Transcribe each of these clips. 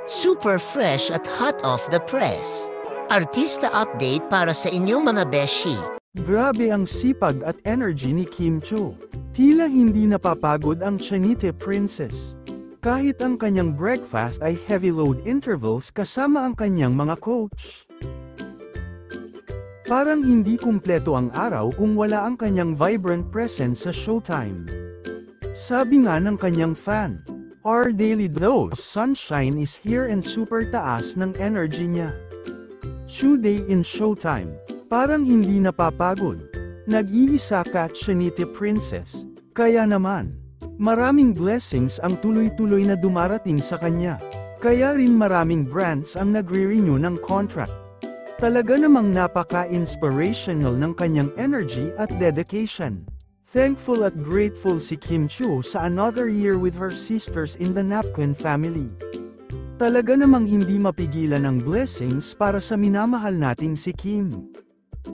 Super fresh at hot off the press. Artista update para sa inyong mga beshi. Grabe ang sipag at energy ni Kim Chiu. Tila hindi napapagod ang Chanite Princess. Kahit ang kanyang breakfast ay heavy load intervals kasama ang kanyang mga coach. Parang hindi kumpleto ang araw kung wala ang kanyang vibrant presence sa showtime. Sabi nga ng kanyang fan, "Our daily dose sunshine is here and super taas ng energy niya. Chiu day in showtime, parang hindi napapagod. Nag-iisa ka Chanite Princess, kaya naman, maraming blessings ang tuloy-tuloy na dumarating sa kanya. Kaya rin maraming brands ang nagre-renew ng contract. Talaga namang napaka-inspirational ng kanyang energy at dedication. Thankful at grateful si Kim Chiu sa another year with her sisters in the Napkin family. Talaga namang hindi mapigilan ang blessings para sa minamahal nating si Kim.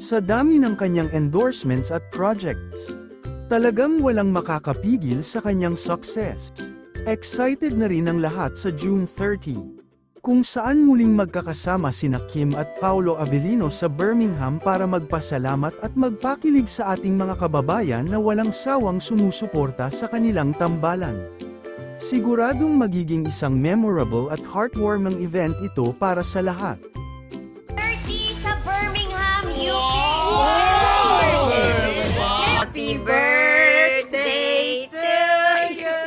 Sa dami ng kanyang endorsements at projects, talagang walang makakapigil sa kanyang success. Excited na rin ang lahat sa June 30, kung saan muling magkakasama sina Kim at Paolo Avellino sa Birmingham para magpasalamat at magpakilig sa ating mga kababayan na walang sawang sumusuporta sa kanilang tambalan. Siguradong magiging isang memorable at heartwarming event ito para sa lahat. 30 sa Birmingham, UK! Happy birthday to you!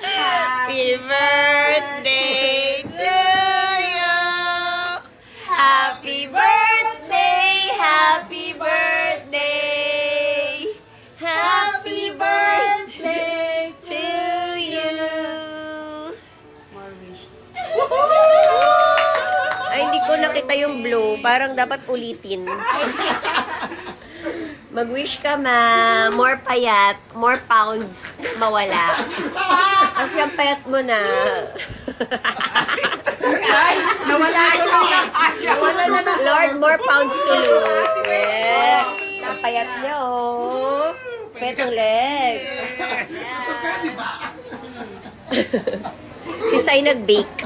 Happy birthday to you! Happy birthday! Happy birthday! Happy birthday to you! Ay, hindi ko nakita yung blue. Parang dapat ulitin. Mag-wish ka, ma. More payat, more pounds mawala. Kasi ang payat mo na. Ay, nawala ko na. Nawala na. Lord, more pounds to lose. Yeah. Ang payat niya, oh. Petong leg. Si Sai nag-bake.